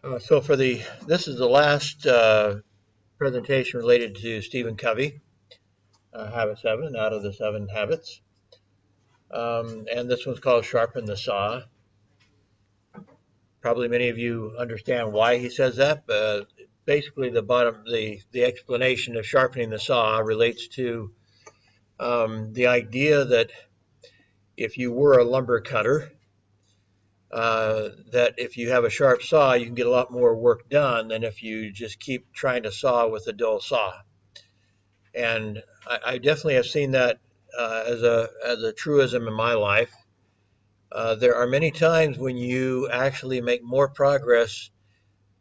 This is the last presentation related to Stephen Covey, Habit 7 out of the 7 habits. And this one's called Sharpen the Saw. Probably many of you understand why he says that, but basically the explanation of sharpening the saw relates to the idea that if you were a lumber cutter, that if you have a sharp saw, you can get a lot more work done than if you just keep trying to saw with a dull saw. And I definitely have seen that as a truism in my life. There are many times when you actually make more progress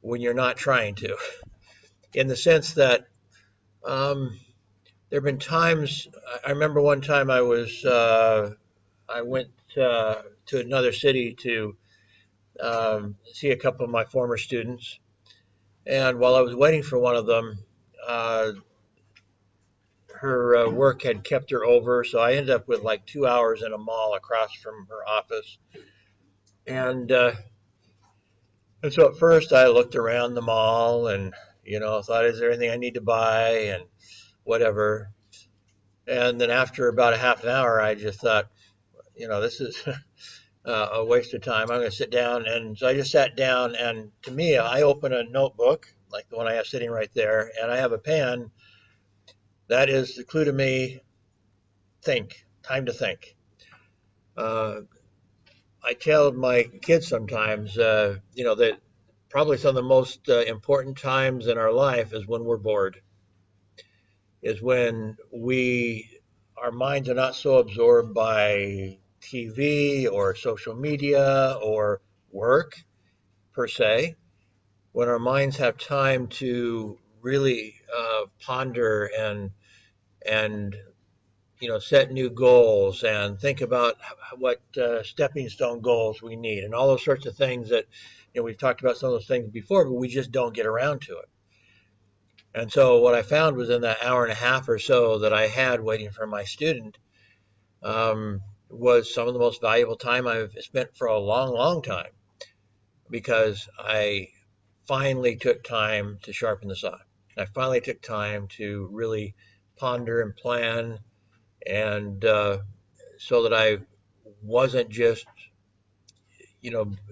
when you're not trying to, in the sense that there have been times. I remember one time I went to another city to see a couple of my former students, and while I was waiting for one of them, her work had kept her over, so I ended up with like 2 hours in a mall across from her office. And so at first I looked around the mall and, thought, is there anything I need to buy and whatever. And then after about a half an hour, I just thought, this is a waste of time. I'm going to sit down. And so I just sat down, and to me, I open a notebook like the one I have sitting right there, and I have a pen. That is the clue to me. Think. Time to think. I tell my kids sometimes, that probably some of the most important times in our life is when we're bored, is when our minds are not so absorbed by TV or social media or work per se, when our minds have time to really ponder and set new goals and think about what stepping stone goals we need and all those sorts of things that, we've talked about some of those things before, but we just don't get around to it. And so what I found was in that hour and a half or so that I had waiting for my student was some of the most valuable time I've spent for a long, long time, because I finally took time to sharpen the saw. I finally took time to really ponder and plan, and so that I wasn't just,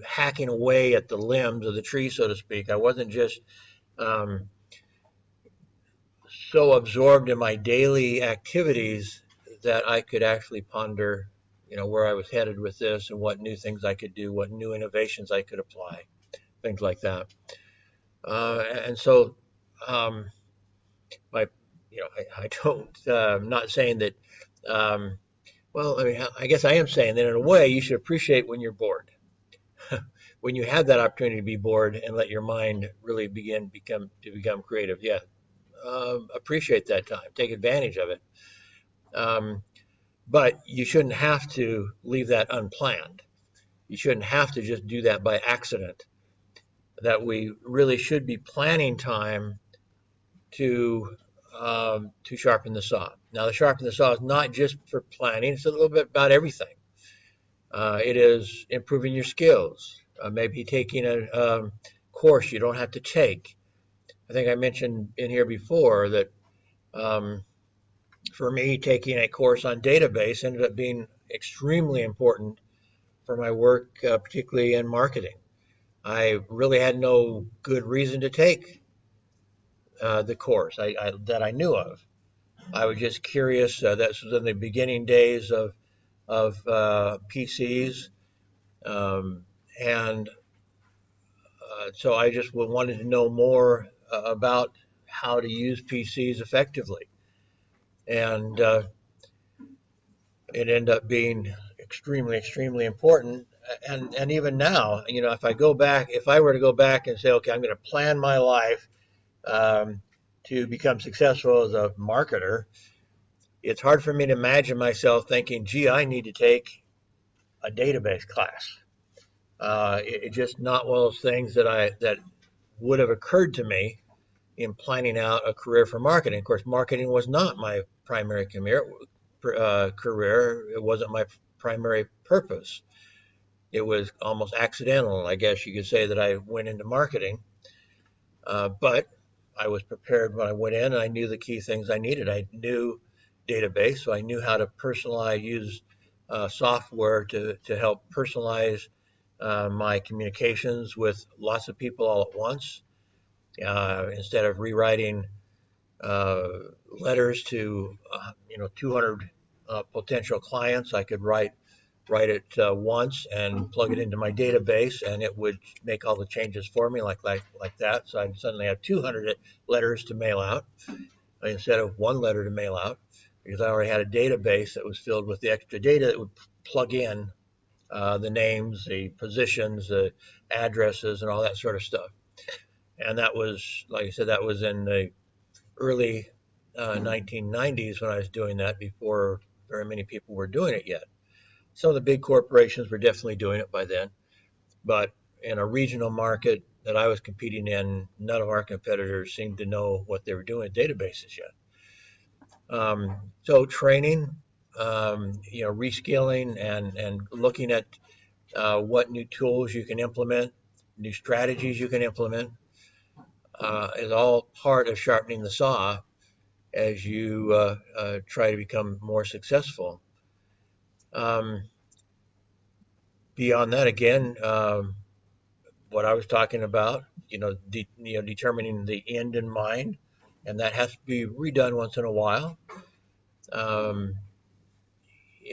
hacking away at the limbs of the tree, so to speak. I wasn't just so absorbed in my daily activities that I could actually ponder, where I was headed with this and what new things I could do, what new innovations I could apply, things like that. And so, I don't. I'm not saying that. Well, I mean, I guess I am saying that in a way you should appreciate when you're bored, when you have that opportunity to be bored and let your mind really become creative. Yeah, appreciate that time, take advantage of it. But you shouldn't have to leave that unplanned. You shouldn't have to just do that by accident. That we really should be planning time to sharpen the saw. Now, the sharpen the saw is not just for planning; it's a little bit about everything. It is improving your skills. Maybe taking a course you don't have to take. I think I mentioned in here before that for me, taking a course on database ended up being extremely important for my work, particularly in marketing. I really had no good reason to take the course that I knew of. I was just curious. That was in the beginning days of PCs, and so I just wanted to know more about how to use PCs effectively, and it ended up being extremely, extremely important. And even now, if I were to go back and say, okay, I'm going to plan my life to become successful as a marketer, it's hard for me to imagine myself thinking, gee, I need to take a database class. It's just not one of those things that would have occurred to me in planning out a career for marketing. Of course, marketing was not my primary career. It wasn't my primary purpose. It was almost accidental, I guess you could say, that I went into marketing. But I was prepared when I went in, and I knew the key things I needed. I knew database, so I knew how to personalize, use software to help personalize my communications with lots of people all at once. Instead of rewriting uh, letters to 200 potential clients, I could write it once and plug it into my database, and it would make all the changes for me like that. So I'd suddenly have 200 letters to mail out instead of one letter to mail out, because I already had a database that was filled with the extra data that would plug in the names, the positions, the addresses, and all that sort of stuff. And that was, like I said, that was in the early 1990s when I was doing that, before very many people were doing it yet. Some of the big corporations were definitely doing it by then, but in a regional market that I was competing in, none of our competitors seemed to know what they were doing with databases yet. So training, reskilling, and looking at what new tools you can implement, new strategies you can implement, is all part of sharpening the saw as you try to become more successful. Um, Beyond that, again, what I was talking about, determining the end in mind, and that has to be redone once in a while. Um,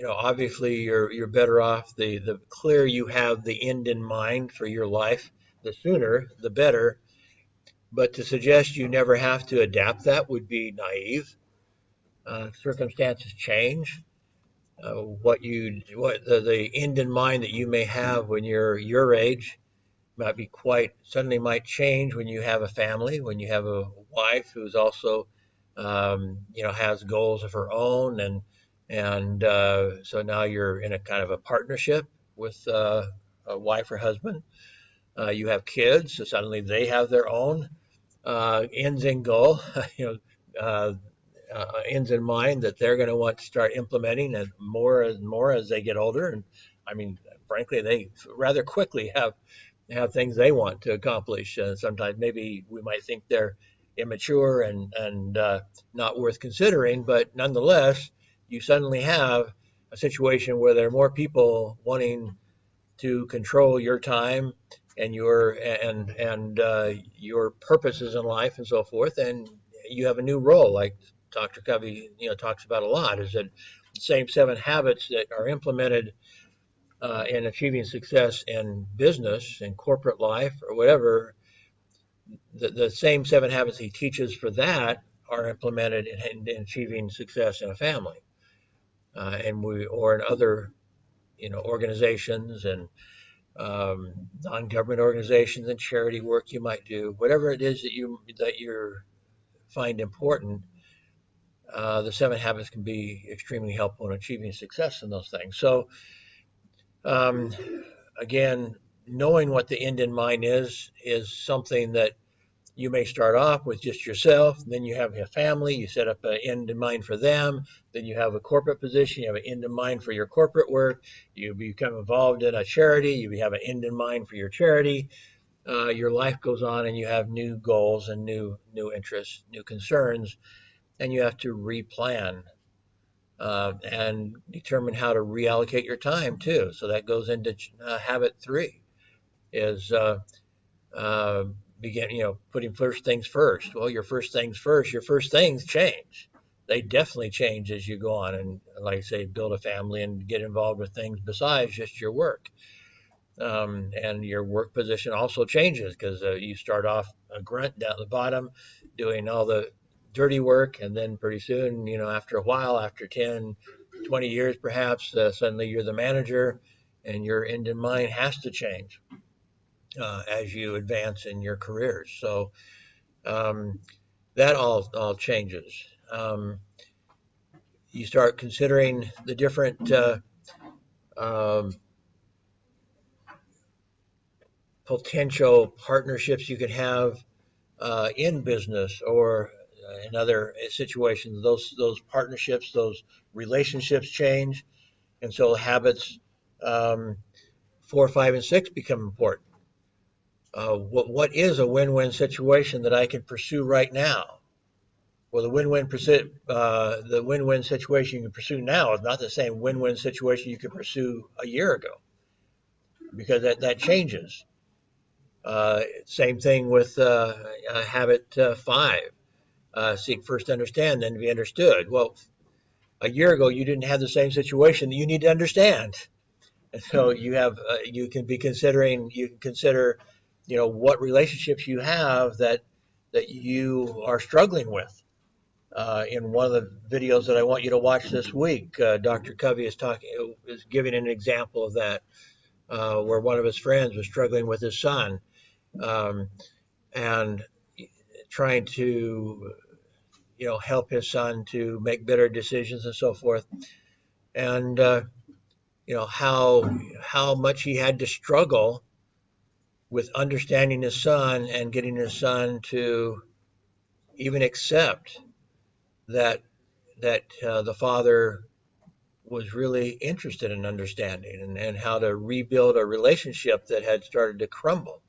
Obviously, you're better off the clearer you have the end in mind for your life, the sooner the better. But to suggest you never have to adapt that would be naive. Circumstances change. The end in mind that you may have when you're your age might be quite suddenly might change when you have a family, when you have a wife who's also has goals of her own, and so now you're in a kind of a partnership with a wife or husband. You have kids, so suddenly they have their own ends in goal, uh, ends in mind that they're going to want to start implementing, and more as they get older. And I mean, frankly, they rather quickly have things they want to accomplish. Sometimes maybe we might think they're immature and not worth considering, but nonetheless, you suddenly have a situation where there are more people wanting to control your time and your purposes in life and so forth, and you have a new role, like Dr. Covey talks about a lot, is that the same 7 habits that are implemented in achieving success in business and corporate life or whatever, the same 7 habits he teaches for that are implemented in achieving success in a family, or in other organizations and non-government organizations and charity work you might do, whatever it is that you find important. The 7 habits can be extremely helpful in achieving success in those things. So um, again, knowing what the end in mind is something that you may start off with just yourself, then you have a family, you set up an end in mind for them, then you have a corporate position, you have an end in mind for your corporate work, you become involved in a charity, you have an end in mind for your charity. Your life goes on, and you have new goals and new interests, new concerns, and you have to replan and determine how to reallocate your time too. So that goes into habit 3, is uh, begin, putting first things first. Well, your first things first, your first things change. They definitely change as you go on, and like I say, build a family and get involved with things besides just your work. And your work position also changes, because you start off a grunt down the bottom doing all the dirty work, and then pretty soon, after a while, after 10, 20 years perhaps, suddenly you're the manager, and your end in mind has to change as you advance in your careers. So um, that all changes. Um, you start considering the different um, potential partnerships you could have in business or in other situations. Those partnerships, those relationships change, and so habits um, 4, 5, and 6 become important. What is a win-win situation that I can pursue right now? Well, the win-win situation you can pursue now is not the same win-win situation you could pursue a year ago, because that changes. Same thing with habit 5. Seek first to understand, then to be understood. Well, a year ago you didn't have the same situation that you need to understand, and so you can consider, what relationships you have that you are struggling with. In one of the videos that I want you to watch this week, Dr. Covey is giving an example of that, where one of his friends was struggling with his son, um, and trying to help his son to make better decisions and so forth, and how much he had to struggle with understanding his son and getting his son to even accept that the father was really interested in understanding, and how to rebuild a relationship that had started to crumble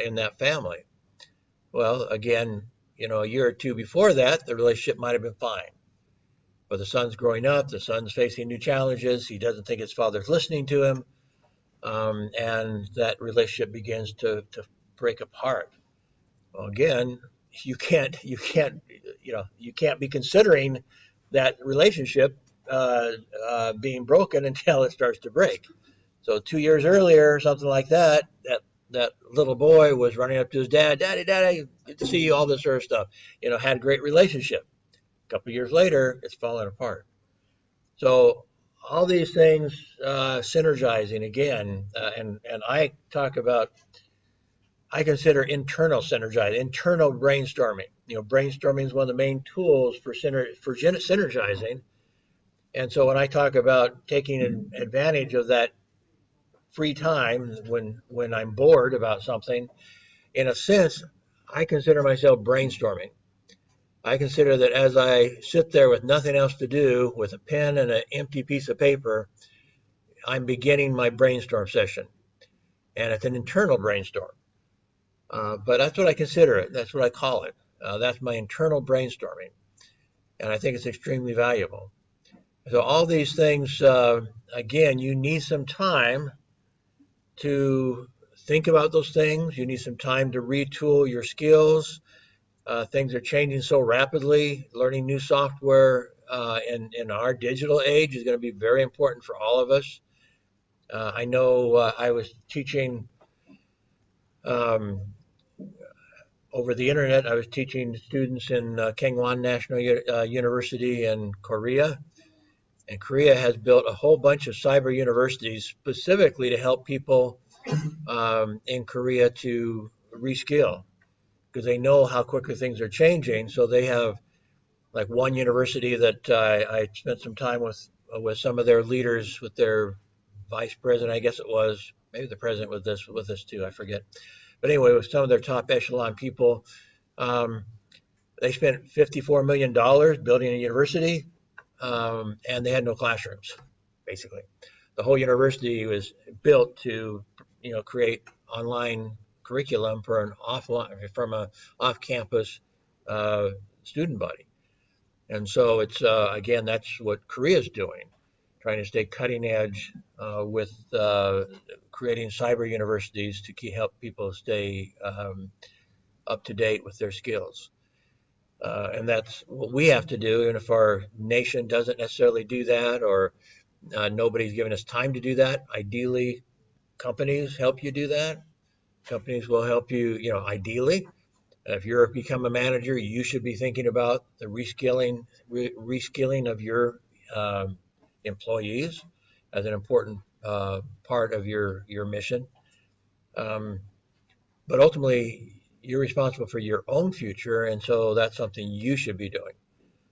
in that family. Well, again, a year or two before that, the relationship might have been fine. But the son's growing up, the son's facing new challenges, he doesn't think his father's listening to him, and that relationship begins to break apart. Well, again, you can't be considering that relationship being broken until it starts to break. So 2 years earlier, something like that little boy was running up to his dad, "Daddy, Daddy, good to see you," all this sort of stuff. Had a great relationship. A couple of years later, it's falling apart. So all these things synergizing again, and I consider internal synergizing, internal brainstorming. Brainstorming is one of the main tools for synergizing. And so when I talk about taking advantage of that free time when I'm bored about something, in a sense, I consider myself brainstorming. I consider that as I sit there with nothing else to do, with a pen and an empty piece of paper, I'm beginning my brainstorm session. And it's an internal brainstorm. But that's what I consider it. That's what I call it. That's my internal brainstorming. And I think it's extremely valuable. So all these things, again, you need some time to think about those things. You need some time to retool your skills. Things are changing so rapidly. Learning new software in our digital age is going to be very important for all of us. I know I was teaching over the internet. I was teaching students in Kangwon National University in Korea. And Korea has built a whole bunch of cyber universities specifically to help people in Korea to reskill, because they know how quickly things are changing. So they have, like, one university that I spent some time with some of their leaders, with their vice president, I guess it was, maybe the president was with us too, I forget. But anyway, with some of their top echelon people, they spent $54 million building a university, and they had no classrooms, basically. The whole university was built to, create online curriculum from an off-campus student body. And so it's again, that's what Korea's doing, trying to stay cutting edge with creating cyber universities to help people stay up to date with their skills. And that's what we have to do. And if our nation doesn't necessarily do that, or nobody's giving us time to do that, ideally, companies help you do that. Companies will help you, ideally. If you're become a manager, you should be thinking about the reskilling of your employees as an important part of your mission. But ultimately, you're responsible for your own future, and so that's something you should be doing.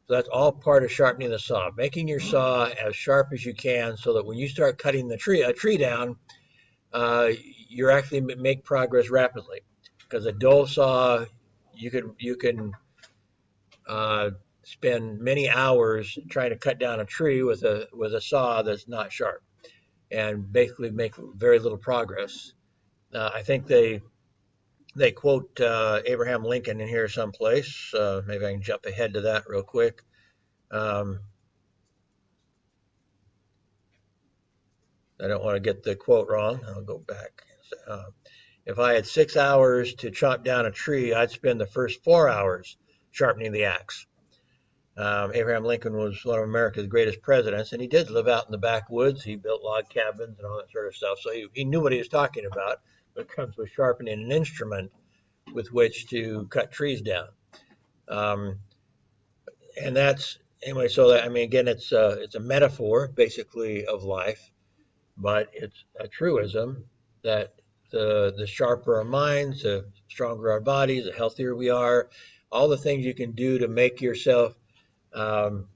So that's all part of sharpening the saw, making your saw as sharp as you can, so that when you start cutting a tree down, you actually make progress rapidly. Because a dull saw, you can spend many hours trying to cut down a tree with a saw that's not sharp. and basically make very little progress. I think they quote Abraham Lincoln in here someplace. Maybe I can jump ahead to that real quick. Um, I don't want to get the quote wrong. I'll go back. Uh, if I had 6 hours to chop down a tree, I'd spend the first 4 hours sharpening the axe. Abraham Lincoln was one of America's greatest presidents, and he did live out in the backwoods. He built log cabins and all that sort of stuff. So he knew what he was talking about when it comes with sharpening an instrument with which to cut trees down. Um, and that's anyway. So that, I mean, again, it's a metaphor basically of life, but it's a truism that the sharper our minds, the stronger our bodies, the healthier we are. All the things you can do to make yourself um,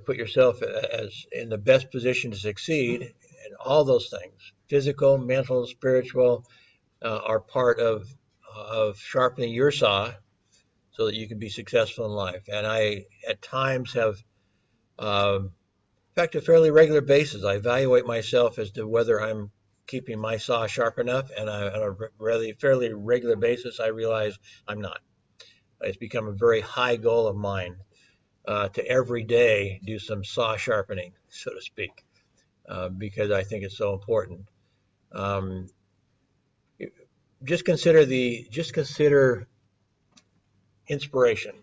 put yourself as in the best position to succeed, and all those things, physical, mental, spiritual, are part of sharpening your saw so that you can be successful in life. And I, at times, have, in fact, a fairly regular basis, I evaluate myself as to whether I'm keeping my saw sharp enough, and on a really fairly regular basis, I realize I'm not. It's become a very high goal of mine to every day do some saw sharpening, so to speak, because I think it's so important. Um, just consider inspiration.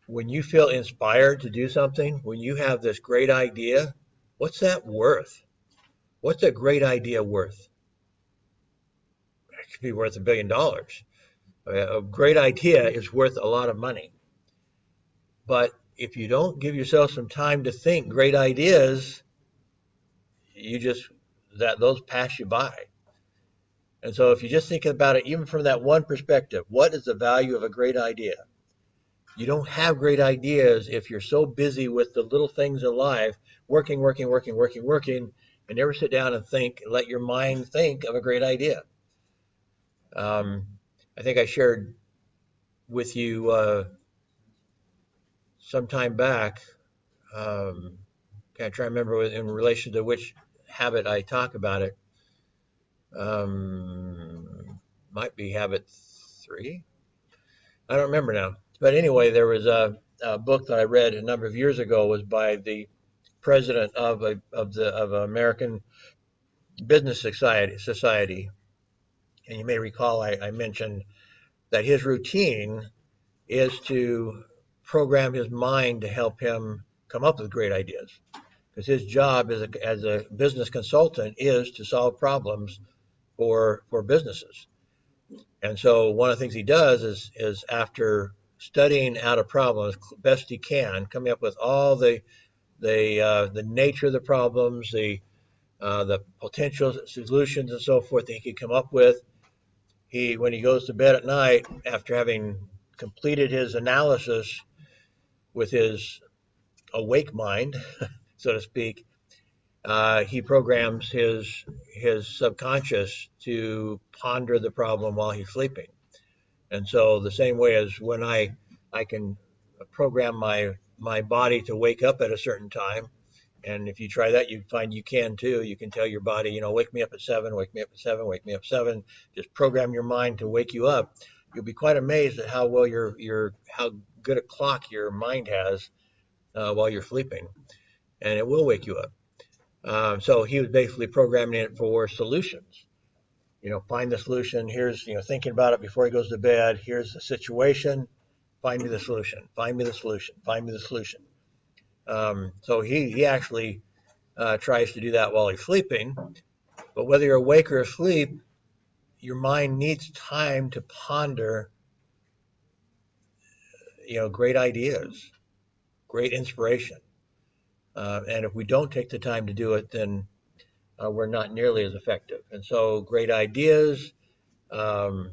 When you feel inspired to do something, when you have this great idea, what's that worth? What's a great idea worth? It could be worth $1 billion. A great idea is worth a lot of money. But if you don't give yourself some time to think great ideas, you just that those pass you by. And so if you just think about it, even from that one perspective, what is the value of a great idea? You don't have great ideas if you're so busy with the little things in life, working, working, working, working, working, and never sit down and think, let your mind think of a great idea. Um, I think I shared with you some time back, um, can't try to remember in relation to which habit I talk about it. Might be habit 3. I don't remember now. But anyway, there was a book that I read a number of years ago. Was by the president of American Business Society, and you may recall I mentioned that his routine is to program his mind to help him come up with great ideas. Because his job as a business consultant is to solve problems for businesses. And so one of the things he does is after studying out a problem as best he can, coming up with all the nature of the problems, the potential solutions and so forth that he could come up with. When he goes to bed at night after having completed his analysis with his awake mind, so to speak, he programs his subconscious to ponder the problem while he's sleeping. And so the same way as when I can program my body to wake up at a certain time, and if you try that, you find you can too. You can tell your body, wake me up at 7, wake me up at 7, wake me up at 7. Just program your mind to wake you up. You'll be quite amazed at how well how good a clock your mind has while you're sleeping, and it will wake you up. So he was basically programming it for solutions. Find the solution. Here's, thinking about it before he goes to bed. Here's the situation. Find me the solution. Find me the solution. Find me the solution. So he actually tries to do that while he's sleeping. But whether you're awake or asleep, your mind needs time to ponder, great ideas, great inspiration. And if we don't take the time to do it, then we're not nearly as effective. And so great ideas, there's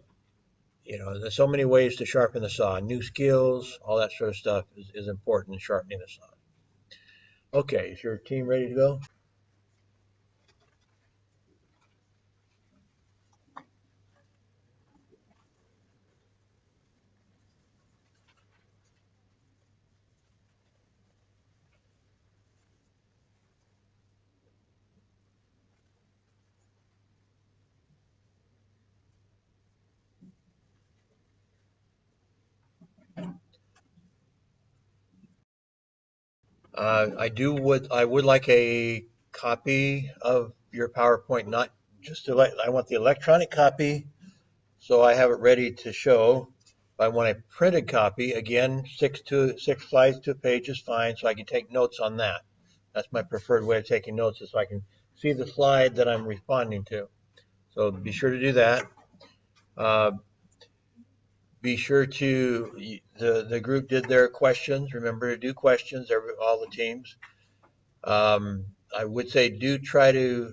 so many ways to sharpen the saw. New skills, all that sort of stuff is important in sharpening the saw. Okay, is your team ready to go? I would like a copy of your PowerPoint, not just I want the electronic copy so I have it ready to show. I want a printed copy. Again, six slides to a page is fine, so I can take notes on that. That's my preferred way of taking notes, is so I can see the slide that I'm responding to. So be sure to do that. Uh, be sure to the group did their questions. Remember to do questions. All the teams. I would say do try to.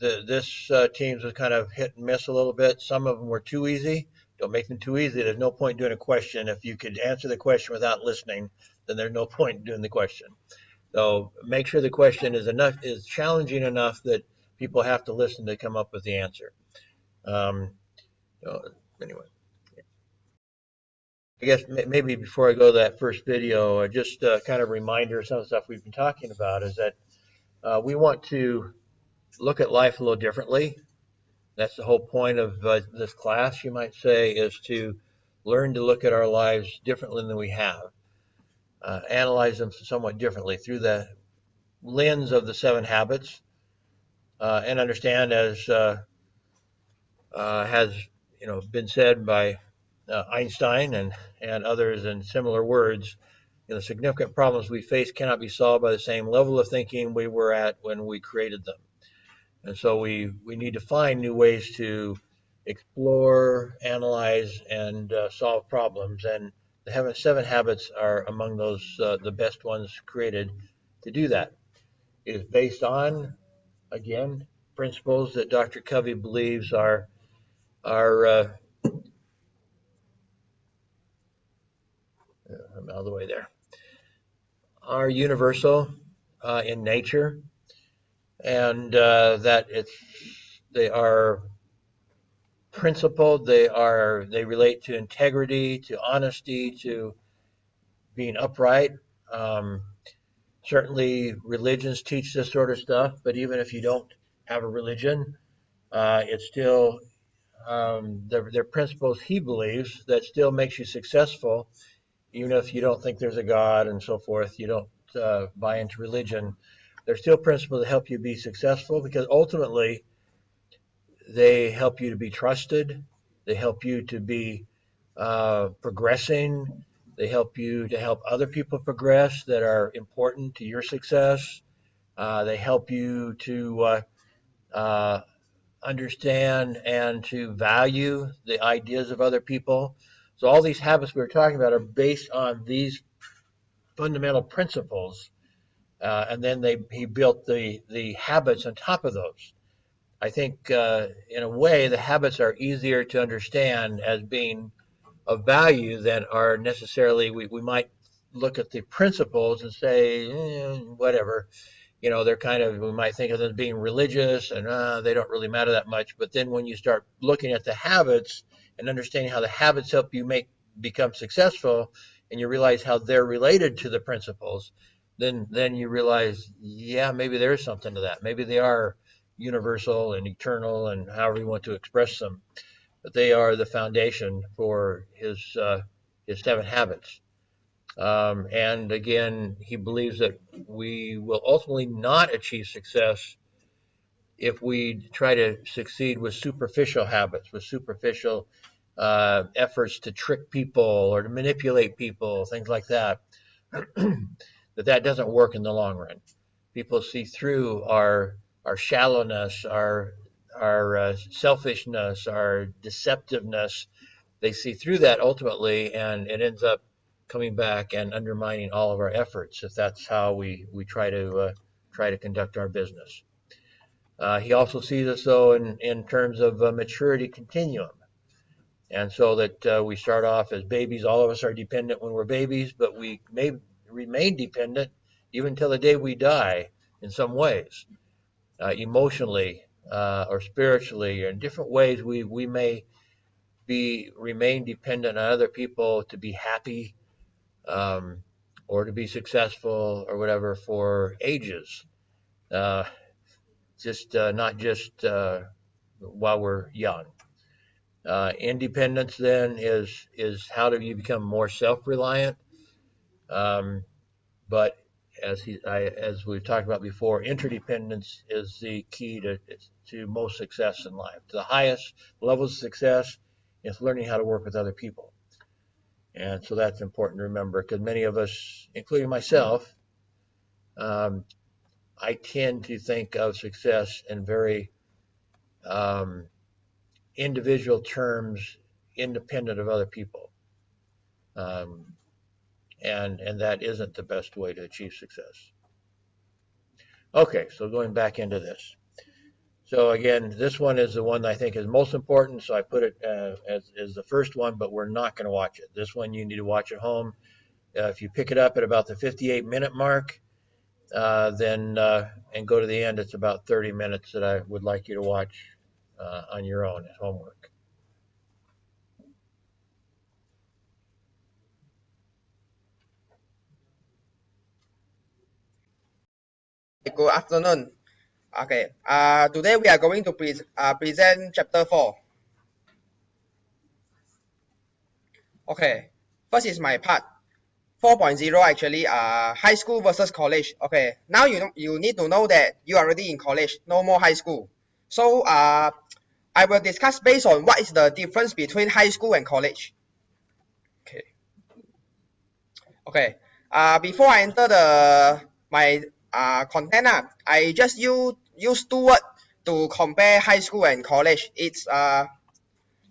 This teams was kind of hit and miss a little bit. Some of them were too easy. Don't make them too easy. There's no point doing a question. If you could answer the question without listening, then there's no point in doing the question. So make sure the question is challenging enough that people have to listen to come up with the answer. Um, anyway, I guess maybe before I go to that first video, just kind of a reminder of some of the stuff we've been talking about is that we want to look at life a little differently. That's the whole point of this class, you might say, is to learn to look at our lives differently than we have, analyze them somewhat differently through the lens of the seven habits, and understand, as has been said by Einstein and others in similar words, the significant problems we face cannot be solved by the same level of thinking we were at when we created them. And so we need to find new ways to explore, analyze, and solve problems. And the seven habits are among those the best ones created to do that. It is based on, again, principles that Dr. Covey believes are I'm out of the way there, are universal in nature, and that they are principled. They relate to integrity, to honesty, to being upright. Um, Certainly, religions teach this sort of stuff, but even if you don't have a religion, it's still they're principles he believes that still makes you successful, even if you don't think there's a God and so forth. You don't buy into religion. They're still principles that help you be successful because ultimately they help you to be trusted. They help you to be progressing. They help you to help other people progress that are important to your success. They help you to uh, understand and to value the ideas of other people. So all these habits we were talking about are based on these fundamental principles, and then he built the habits on top of those. I think in a way the habits are easier to understand as being of value than are necessarily. We might look at the principles and say whatever, they're kind of, we might think of them as being religious and they don't really matter that much. But then when you start looking at the habits and understanding how the habits help you become successful, and you realize how they're related to the principles, then you realize, yeah, maybe there is something to that. Maybe they are universal and eternal and however you want to express them, but they are the foundation for his seven habits. And again, he believes that we will ultimately not achieve success if we try to succeed with superficial habits, with superficial efforts to trick people or to manipulate people, things like that. that doesn't work in the long run. People see through our shallowness, our selfishness, our deceptiveness. They see through that ultimately, and it ends up coming back and undermining all of our efforts if that's how we try to conduct our business. He also sees us though in terms of a maturity continuum, and so that we start off as babies. All of us are dependent when we're babies, but we may remain dependent even until the day we die in some ways, emotionally or spiritually, or in different ways. We may remain dependent on other people to be happy, um, or to be successful or whatever for ages. Just not just while we're young. Independence then is how do you become more self-reliant? Um, but as we've talked about before, interdependence is the key to most success in life. The highest levels of success is learning how to work with other people, and so that's important to remember because many of us, including myself, um, I tend to think of success in very um, individual terms, independent of other people. Um, and that isn't the best way to achieve success. Okay, so going back into this. So again, this one is the one I think is most important, so I put it as the first one, but we're not going to watch it. This one you need to watch at home. If you pick it up at about the 58-minute mark, then and go to the end, it's about 30 minutes that I would like you to watch on your own as homework. Good afternoon. Okay. Today we are going to present chapter 4. Okay. First is my part 4.0 actually. High school versus college. Okay. Now you need to know that you are already in college. No more high school. So I will discuss based on what is the difference between high school and college. Okay. Okay. Before I enter my content, I just use two words to compare high school and college. It's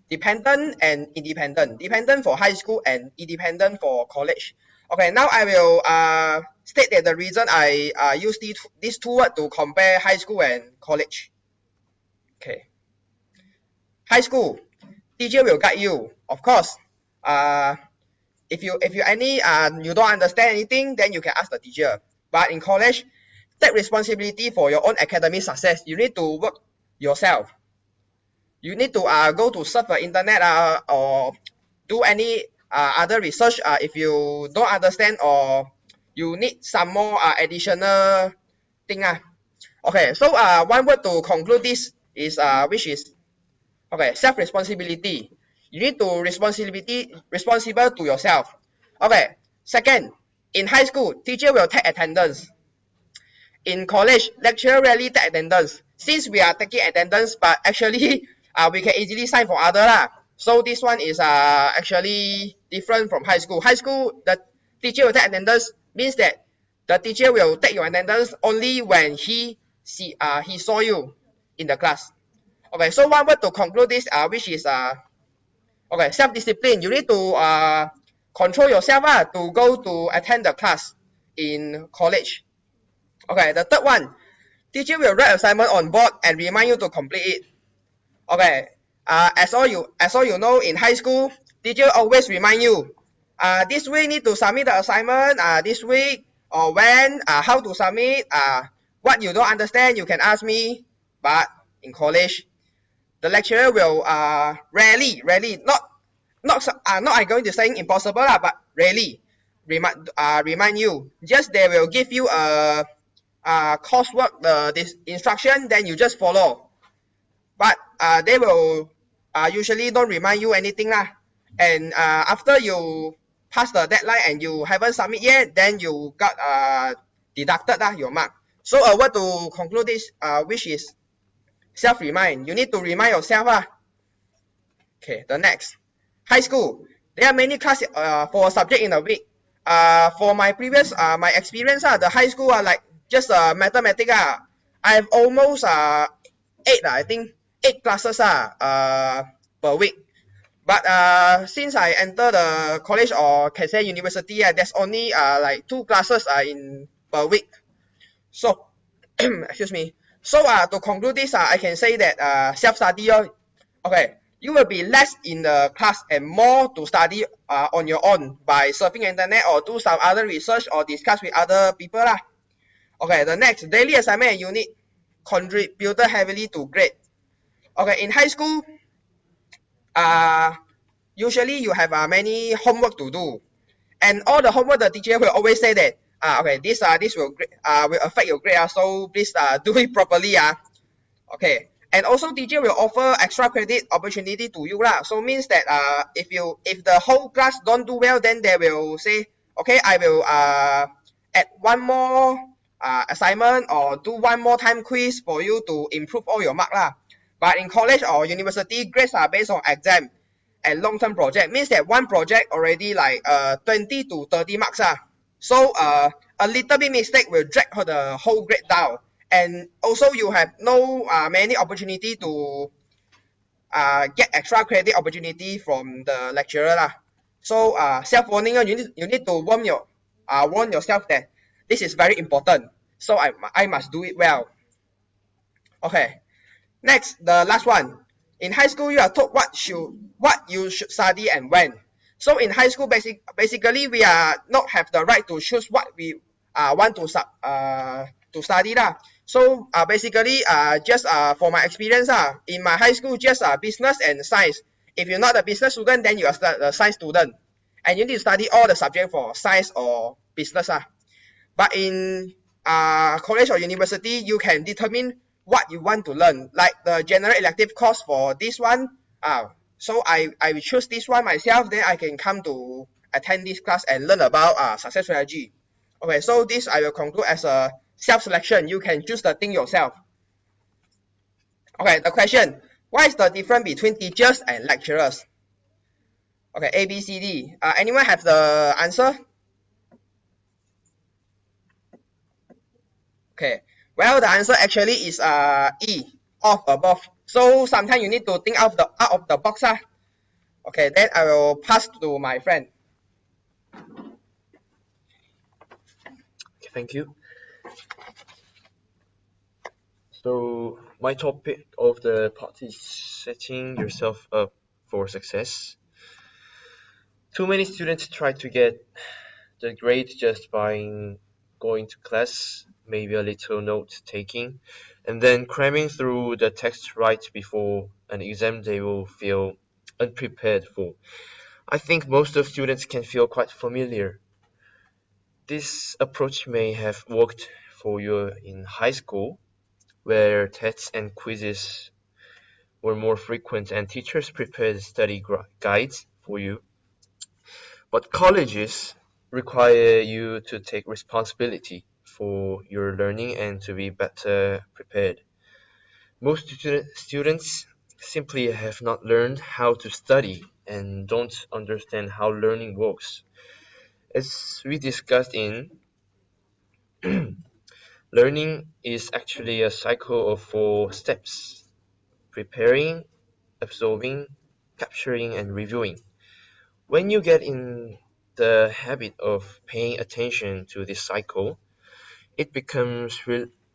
dependent and independent. Dependent for high school and independent for college. Okay, now I will state that the reason I use these two words to compare high school and college. Okay. High school, teacher will guide you. Of course, if you you don't understand anything, then you can ask the teacher. But in college, take responsibility for your own academic success. You need to work yourself. You need to go to surf the internet or do any other research if you don't understand or you need some more additional thing. Okay, so one word to conclude this is which is okay, self-responsibility. You need to responsible to yourself. Okay, second, in high school, teacher will take attendance. In college, lecturer rarely take attendance. Since we are taking attendance, but actually we can easily sign for other lah. So this one is actually different from high school. High school, the teacher will take attendance means that the teacher will take your attendance only when he saw you in the class. Okay, so one word to conclude this, which is okay, self-discipline. You need to control yourself to go to attend the class in college. Okay, the third one, teacher will write assignment on board and remind you to complete it. Okay, as all you know, in high school, teacher always remind you, this week need to submit the assignment, this week or when, how to submit, what you don't understand, you can ask me. But in college, the lecturer will rarely, not I'm going to say impossible but rarely remind you. Just they will give you a coursework, this instruction, then you just follow. But they will usually don't remind you anything lah. And after you pass the deadline and you haven't submit yet, then you got deducted your mark. So what to conclude this, which is self-remind. You need to remind yourself. Okay, the next. High school. There are many classes for a subject in a week. For my previous my experience, the high school are like just mathematics. I have almost 8 I think 8 classes per week. But since I enter the college or can say university, there's only like 2 classes in per week. So excuse me. So to conclude this, I can say that self-study. Okay, you will be less in the class and more to study on your own by surfing internet or do some other research or discuss with other people lah. Okay, the next, daily assignment and unit contributed heavily to grade. Okay, in high school, usually you have many homework to do, and all the homework the teacher will always say that okay, this will affect your grade, so please do it properly. Okay, And also teacher will offer extra credit opportunity to you lah. So means that if the whole class don't do well, then they will say, okay, I will add one more assignment or do one more time quiz for you to improve all your mark lah. But in college or university, grades are based on exam and long-term project. Means that one project already like 20 to 30 marks ah. So a little bit mistake will drag the whole grade down. And also you have no many opportunity to get extra credit opportunity from the lecturer lah. So self-warning, you need to warn yourself that this is very important. So I must do it well. Okay. Next, the last one. In high school, you are told what you should study and when. So in high school, basically we are not have the right to choose what we want to study lah. So basically just for my experience in my high school, just business and science. If you're not a business student, then you are a science student, and you need to study all the subject for science or business But in college or university, you can determine what you want to learn. Like the general elective course for this one, so I will choose this one myself, then I can come to attend this class and learn about success strategy. Okay, so this I will conclude as a self-selection. You can choose the thing yourself. Okay, the question, what is the difference between teachers and lecturers? Okay, A, B, C, D. Anyone have the answer? Okay, well, the answer actually is E, of above. So sometimes you need to think out of the box. Okay, then I will pass to my friend. Okay, thank you. So my topic of the part is setting yourself up for success. Too many students try to get the grade just by going to class, maybe a little note taking, and then cramming through the text right before an exam they will feel unprepared for. I think most of students can feel quite familiar. This approach may have worked for you in high school, where tests and quizzes were more frequent and teachers prepared study guides for you. But colleges require you to take responsibility for your learning and to be better prepared. Most students simply have not learned how to study and don't understand how learning works. As we discussed in learning is actually a cycle of 4 steps: preparing, absorbing, capturing, and reviewing. When you get in the habit of paying attention to this cycle, it becomes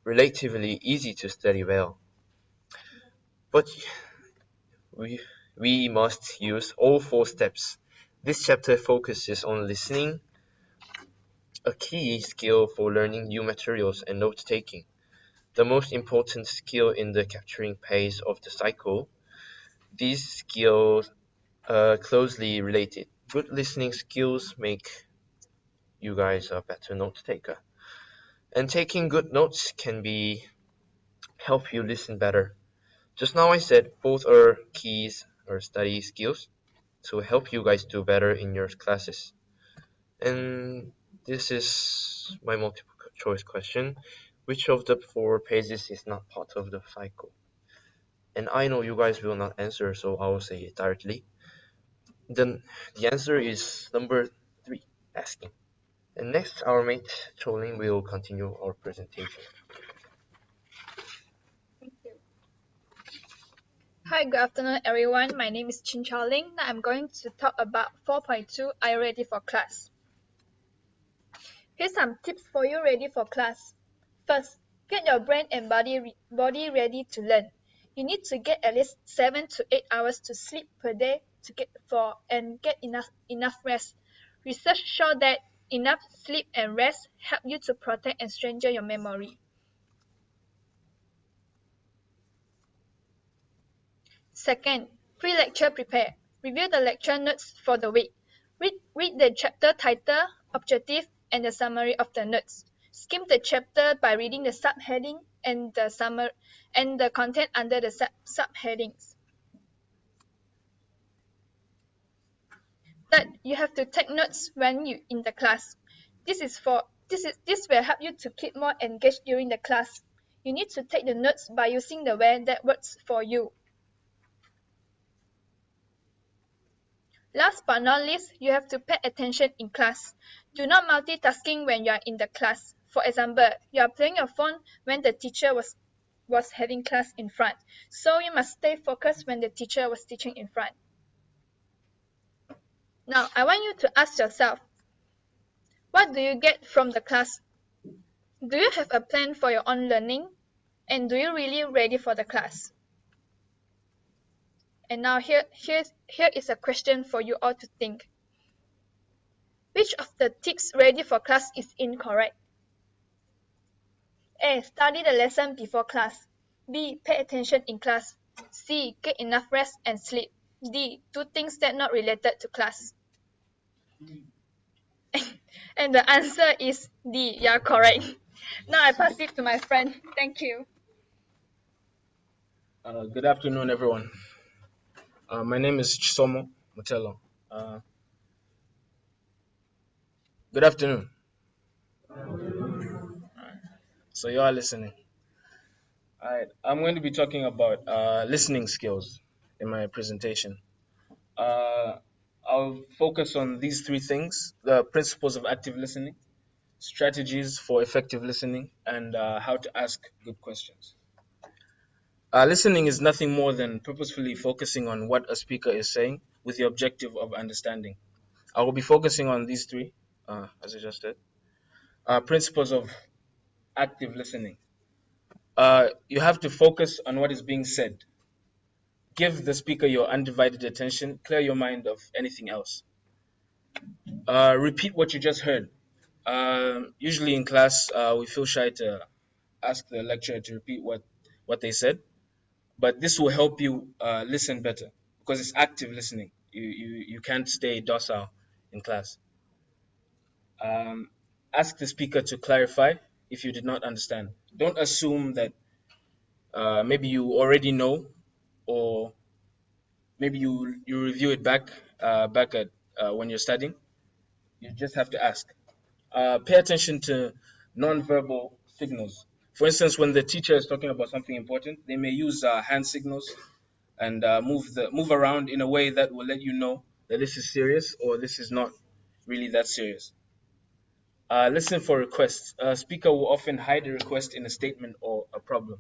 relatively easy to study well. But we must use all 4 steps. This chapter focuses on listening, a key skill for learning new materials and note-taking. The most important skill in the capturing phase of the cycle. These skills are closely related. Good listening skills make you guys a better note taker. And taking good notes can help you listen better. Just now I said both are keys or study skills to help you guys do better in your classes. And this is my multiple choice question. Which of the 4 pages is not part of the cycle? And I know you guys will not answer, so I will say it directly. Then the answer is number 3, asking. And next, our mate Choling will continue our presentation. Thank you. Hi, good afternoon, everyone. My name is Chin Choling. I'm going to talk about 4.2. Are you ready for class? Here's some tips for you ready for class. First, get your brain and body ready to learn. You need to get at least 7 to 8 hours to sleep per day and get enough rest. Research show that enough sleep and rest help you to protect and strengthen your memory. Second, pre-lecture prepare. Review the lecture notes for the week. Read the chapter title, objective, and the summary of the notes. Skim the chapter by reading the subheading and the summary and the content under the subheadings. Third, you have to take notes when you in the class. This will help you to keep more engaged during the class. You need to take the notes by using the way that works for you. Last but not least, you have to pay attention in class. Do not multitasking when you are in the class. For example, you are playing your phone when the teacher was having class in front. So you must stay focused when the teacher was teaching in front. Now, I want you to ask yourself, what do you get from the class? Do you have a plan for your own learning? And do you really ready for the class? And now here is a question for you all to think. Which of the tips ready for class is incorrect? A. Study the lesson before class. B. Pay attention in class. C. Get enough rest and sleep. D. Do things that not related to class. And the answer is D. You are correct. Now I pass it to my friend. Thank you. Good afternoon, everyone. My name is Chisomo Mutelo. Good afternoon. So you are listening. All right. I'm going to be talking about listening skills in my presentation. I'll focus on these three things: the principles of active listening, strategies for effective listening, and how to ask good questions. Listening is nothing more than purposefully focusing on what a speaker is saying with the objective of understanding. I will be focusing on these three, as I just said. Principles of active listening. You have to focus on what is being said. Give the speaker your undivided attention. Clear your mind of anything else. Repeat what you just heard. Usually in class, we feel shy to ask the lecturer to repeat what they said. But this will help you listen better because it's active listening. You can't stay docile in class. Ask the speaker to clarify if you did not understand. Don't assume that maybe you already know, or maybe you review it back at when you're studying. You just have to ask. Pay attention to non-verbal signals. For instance, when the teacher is talking about something important, they may use hand signals and move around in a way that will let you know that this is serious or this is not really that serious. Listen for requests. A speaker will often hide a request in a statement or a problem.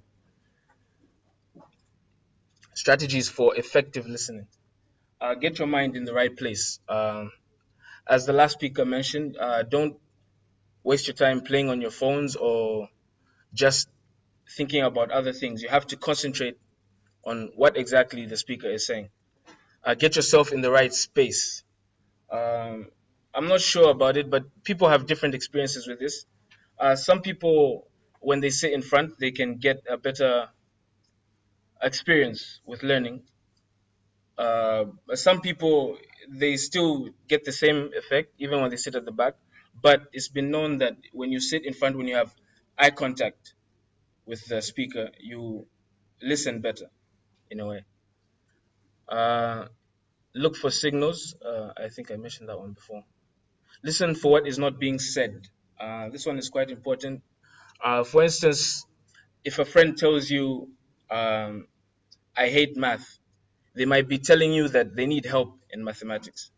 Strategies for effective listening. Get your mind in the right place. As the last speaker mentioned, don't waste your time playing on your phones or just thinking about other things. You have to concentrate on what exactly the speaker is saying. Get yourself in the right space. I'm not sure about it, but people have different experiences with this. Some people, when they sit in front, they can get a better experience with learning. Some people, they still get the same effect even when they sit at the back. But it's been known that when you sit in front, when you have eye contact with the speaker, you listen better in a way. Look for signals. I think I mentioned that one before. Listen for what is not being said. This one is quite important. For instance, if a friend tells you, I hate math, they might be telling you that they need help in mathematics.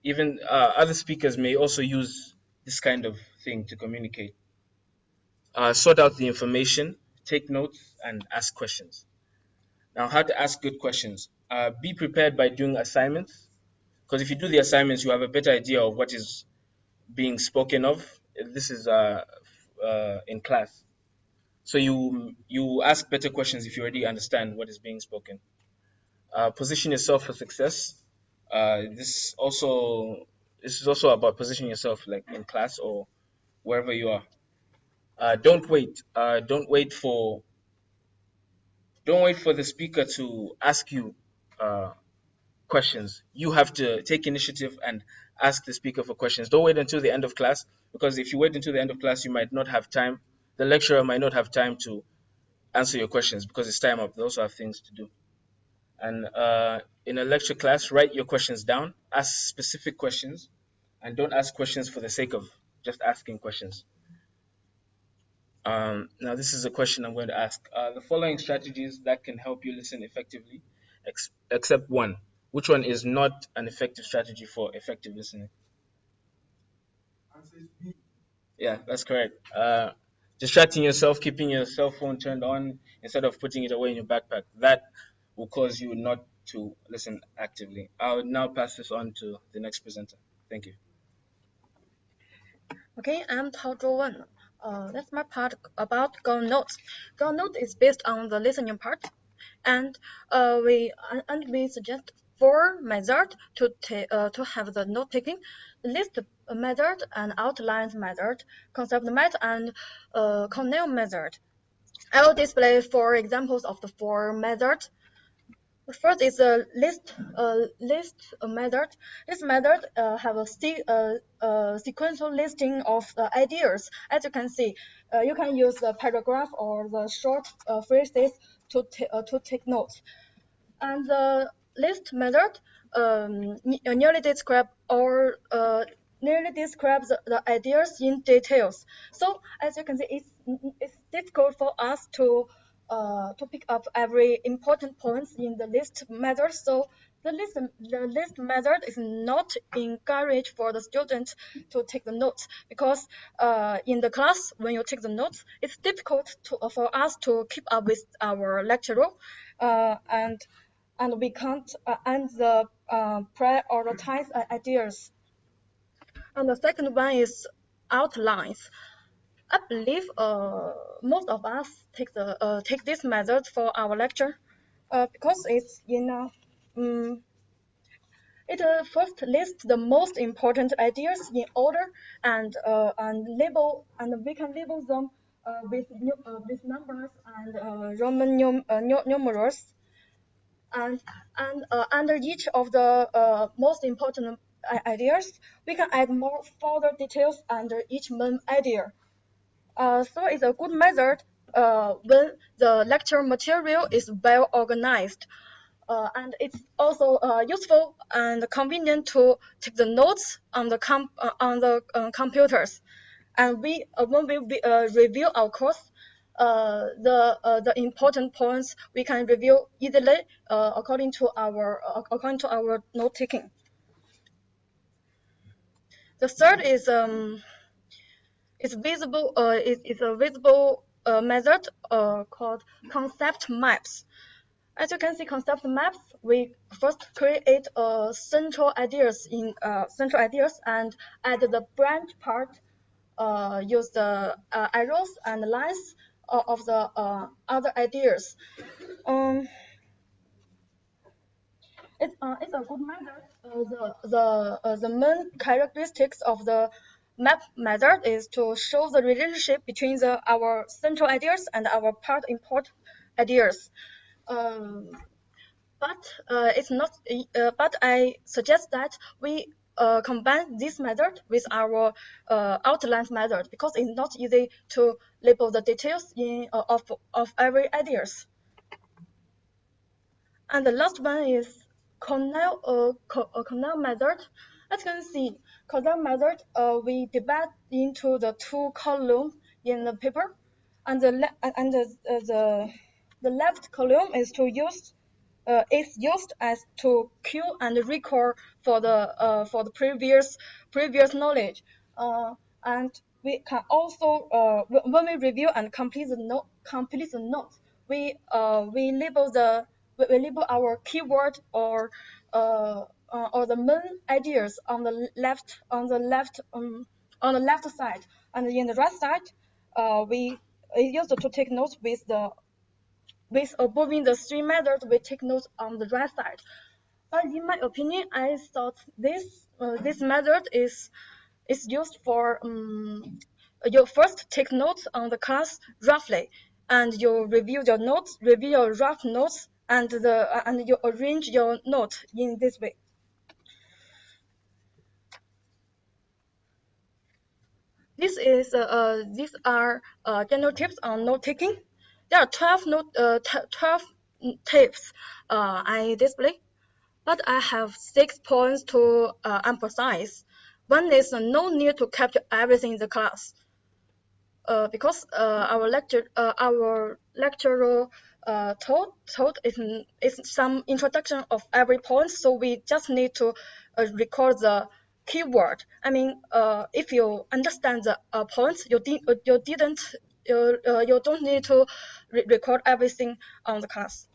Even other speakers may also use this kind of thing to communicate. Sort out the information, take notes, and ask questions. Now, how to ask good questions. Be prepared by doing assignments, because if you do the assignments, you have a better idea of what is being spoken of. This is in class. So you ask better questions if you already understand what is being spoken. Position yourself for success. This is also about positioning yourself, like in class or wherever you are. Don't wait. Don't wait for the speaker to ask you questions. You have to take initiative and ask the speaker for questions. Don't wait until the end of class, because if you wait until the end of class, you might not have time. The lecturer might not have time to answer your questions because it's time up. They also have things to do. And in a lecture class, write your questions down, ask specific questions, and don't ask questions for the sake of just asking questions. Now, this is a question I'm going to ask. The following strategies that can help you listen effectively, except one. Which one is not an effective strategy for effective listening? Yeah, that's correct. Distracting yourself, keeping your cell phone turned on instead of putting it away in your backpack. That will cause you not to listen actively. I'll now pass this on to the next presenter. Thank you. Okay, I'm Tao Zhouwen. That's my part about Go Notes. Go Note is based on the listening part, and we suggest four methods to have the note taking: list method and outlines method, concept method, and Cornell method. I will display four examples of the four methods. The first is a list method. This method have a sequential listing of ideas. As you can see, you can use the paragraph or the short phrases to take notes. And the list method nearly describe or nearly describes the ideas in details. So as you can see, it's difficult for us to pick up every important points in the list method. So the list method is not encouraged for the student to take the notes because in the class when you take the notes, it's difficult for us to keep up with our lecturer and we can't prioritize ideas. And the second one is outlines. I believe most of us take this method for our lecture because it's it first lists the most important ideas in order and we can label them with numbers and Roman numerals and under each of the most important ideas, we can add more further details under each main idea. So it's a good method when the lecture material is well organized. And it's also useful and convenient to take the notes on the computers. And when we review our course, the important points we can review easily according to our note taking. The third is visible. It's a visible method called concept maps. As you can see, concept maps, we first create central ideas and add the branch part. Use the arrows and lines of the other ideas. It's a good method. The main characteristics of the map method is to show the relationship between our central ideas and our part import ideas. But it's not. But I suggest that we combine this method with our outlines method because it's not easy to label the details of every ideas. And the last one is Cornell method. As you can see, Cornell method we divide into the two columns in the paper, and the left column is used as to cue and recall for the previous knowledge, and we can also when we review and complete the note, we label our keyword or the main ideas on the left side, and in the right side, we used to take notes with observing the three methods. We take notes on the right side. But in my opinion, I thought this method is used for you first take notes on the class roughly, and you review your rough notes, and you arrange your note in this way. These are general tips on note taking. there are 12 tips I display, but I have 6 points to emphasize. One is no need to capture everything in the class. Because our lecturer told is some introduction of every point, so we just need to record the keyword. I mean, if you understand the points, you don't need to record everything on the class.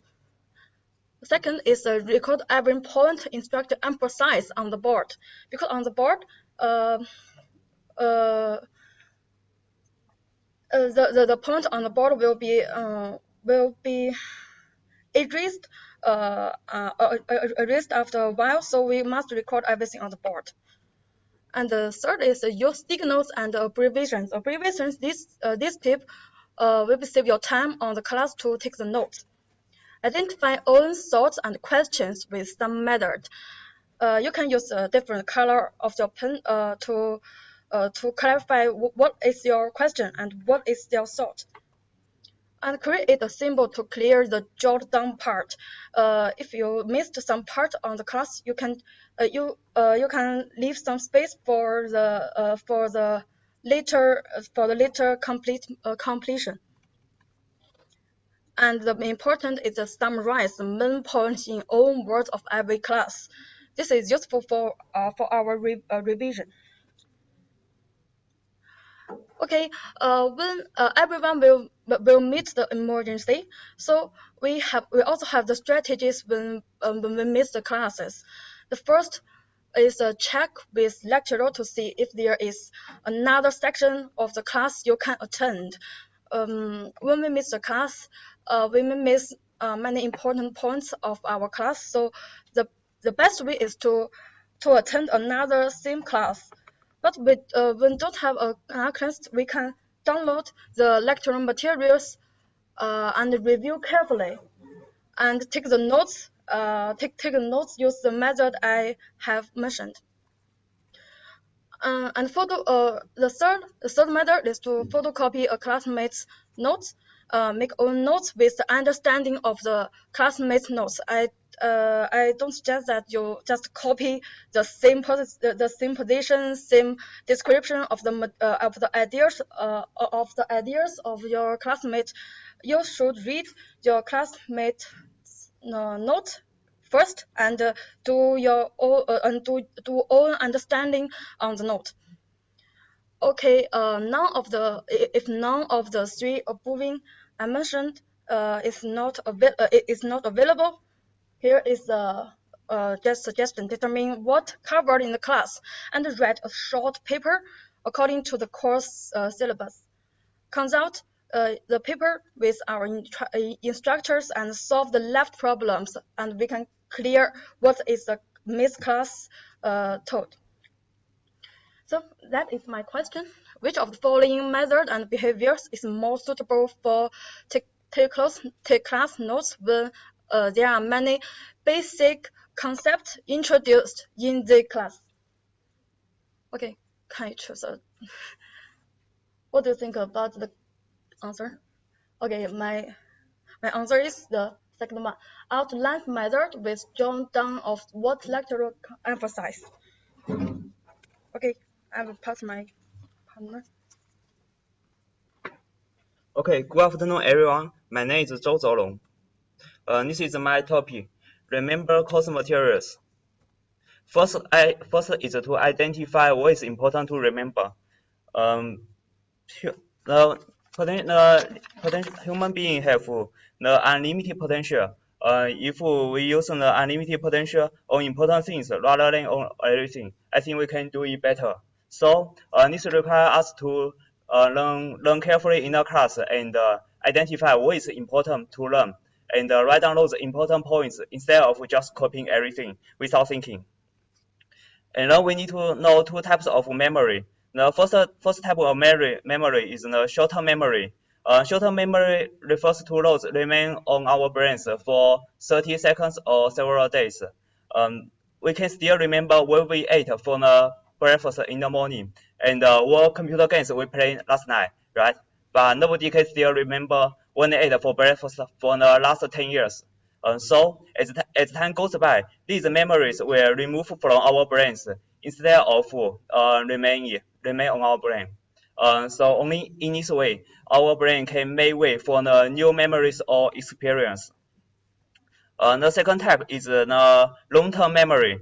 Second is record every point instructor emphasize on the board, because on the board the point on the board will be erased erased after a while, so we must record everything on the board. And the third is use sticky notes and abbreviations. Abbreviations, this tip will save your time on the class to take the notes. Identify own thoughts and questions with some method. You can use a different color of your pen to clarify what is your question and what is your thought. And create a symbol to clear the jot down part. If you missed some part on the class, you can leave some space for the later completion. And the important is to summarize the main points in own words of every class. This is useful for our revision. Okay, when everyone will meet the emergency, so we also have the strategies when we miss the classes. The first is a check with lecturer to see if there is another section of the class you can attend. When we miss the class, we may miss many important points of our class. So the best way is to attend another same class. But we don't have a class, we can download the lecture materials and review carefully, and take the notes. Take notes. Use the method I have mentioned. And the third method is to photocopy a classmate's notes. Make own notes with the understanding of the classmate's notes. I don't suggest that you just copy the same position, same description of the ideas of your classmate. You should read your classmate's note first and do your own understanding on the note. Okay, if none of the three above I mentioned is not available, here is just suggestion: determine what covered in the class and write a short paper according to the course syllabus. Consult the paper with our instructors and solve the left problems, and we can clear what is the missed class taught. So that is my question. Which of the following methods and behaviors is more suitable for take class notes when there are many basic concepts introduced in the class? Okay, can you choose what do you think about the answer? Okay, my answer is the second one. Outline method with jot down of what lecturer emphasized. Okay, I will pass my partner. Okay, good afternoon, everyone. My name is Zhou Zhaolong. This is my topic. Remember course materials. First is to identify what is important to remember. The human being have the unlimited potential. If we use the unlimited potential on important things rather than on everything, I think we can do it better. So this requires us to learn carefully in the class and identify what is important to learn and write down those important points instead of just copying everything without thinking. And then we need to know two types of memory. The first type of memory is the short-term memory. Short-term memory refers to those remain on our brains for 30 seconds or several days. We can still remember what we ate for the breakfast in the morning and what computer games we played last night, right? But nobody can still remember when they ate for breakfast for the last 10 years. So as time goes by, these memories will remove from our brains instead of remain on our brain. So only in this way, our brain can make way for the new memories or experience. The second type is the long-term memory.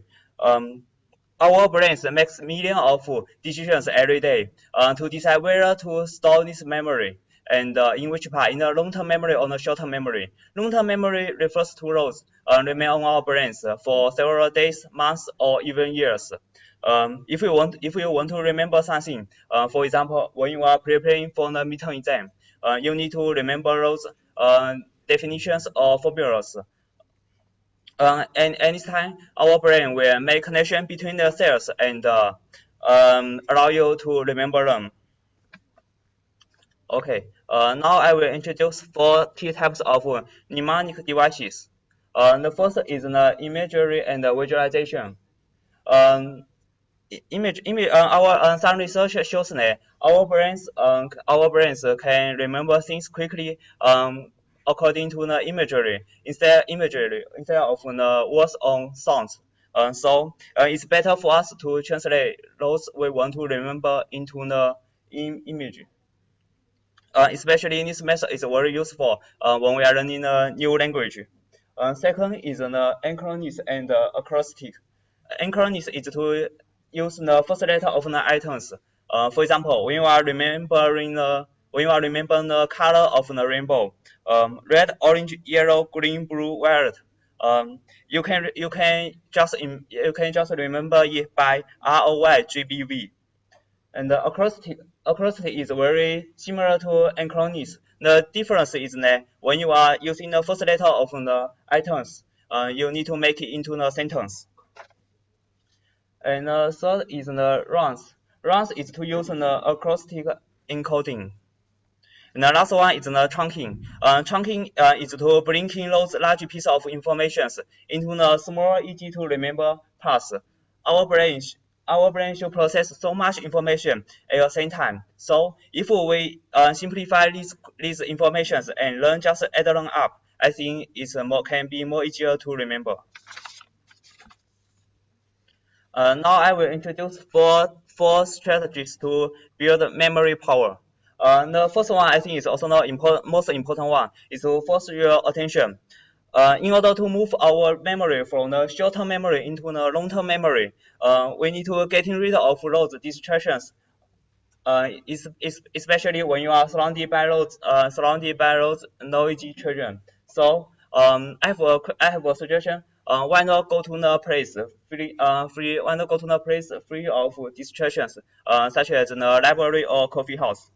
Our brains makes millions of decisions every day to decide whether to store this memory and in which part, in the long-term memory or the short-term memory. Long-term memory refers to those remain on our brains for several days, months, or even years. If you want to remember something, for example, when you are preparing for the midterm exam, you need to remember those definitions or formulas. And anytime our brain will make connection between the cells and allow you to remember them. Okay, now I will introduce 4 key types of mnemonic devices. The first is the imagery and visualization. Um, some research shows that our brains can remember things quickly according to the imagery instead of the words on sounds. So it's better for us to translate those we want to remember into the image. Especially this method is very useful when we are learning a new language. Second is the anchorness and acrostic. Anchorness is to use the first letter of the items. For example, when you are remembering the color of the rainbow, red, orange, yellow, green, blue, violet. You can just remember it by ROYGBV. And the acrostic is very similar to anchorness. The difference is that when you are using the first letter of the items, you need to make it into the sentence. And third is the runs. Runs is to use the acrostic encoding. And the last one is the chunking. Chunking is to breaking those large pieces of information into the small, easy to remember parts. Our brain should process so much information at the same time. So if we simplify these informations and learn just add them up, I think can be more easier to remember. Now I will introduce four strategies to build memory power. The first one I think is also the most important one is to force your attention. In order to move our memory from the short-term memory into the long-term memory, we need to get rid of those distractions. Especially when you are surrounded by those noisy children. So I have a suggestion. Why not go to the place why not go to the place free of distractions, such as the library or coffee house.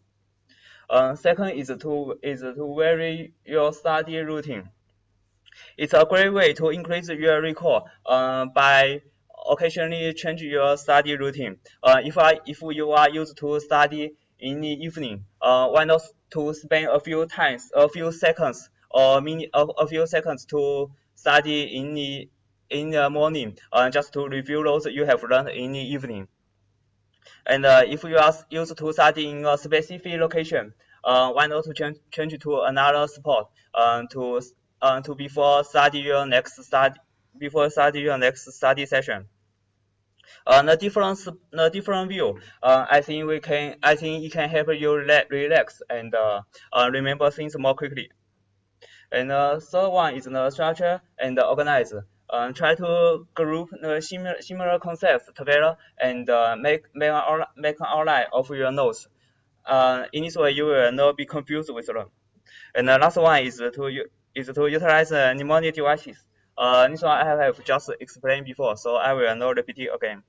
Second is to vary your study routine. It's a great way to increase your recall by occasionally change your study routine. If you are used to study in the evening, why not to spend a few seconds to study in the morning, just to review those you have learned in the evening. And if you are used to study in a specific location, why not to change to another spot to before study your next study session. The different view, I think it can help you relax and remember things more quickly. And the third one is the structure and organize. Try to group the similar concepts together and make an outline of your notes. In this way, you will not be confused with them. And the last one is to utilize mnemonic devices. This one I have just explained before, so I will not repeat it again.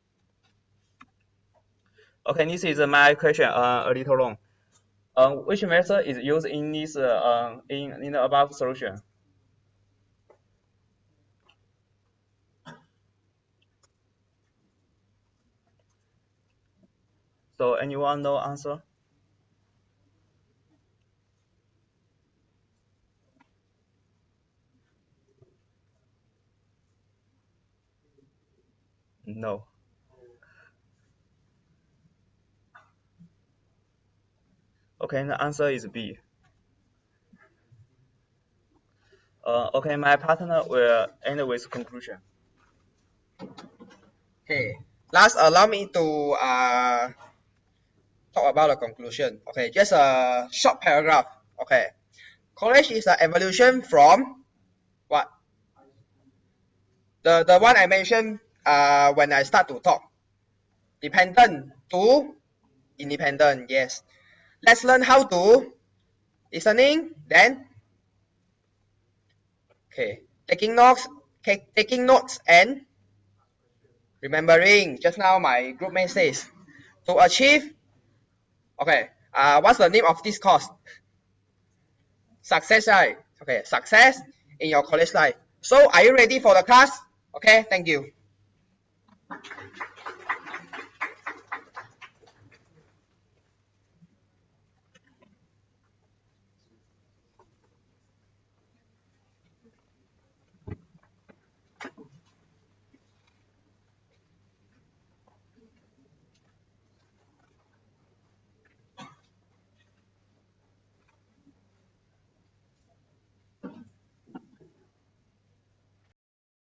Okay, this is my question, a little long. Which method is used in this in the above solution? So anyone know answer? No. Okay, the answer is B. Okay, my partner will end with conclusion. Okay. Last, allow me to talk about the conclusion. Okay, just a short paragraph. Okay. College is an evolution from what? The one I mentioned when I start to talk. Dependent to independent. Yes. Let's learn how to listening, then okay, taking notes and remembering. Just now my group mate says to achieve. Okay. What's the name of this course? Success, right? Okay, success in your college life. So, are you ready for the class? Okay, thank you.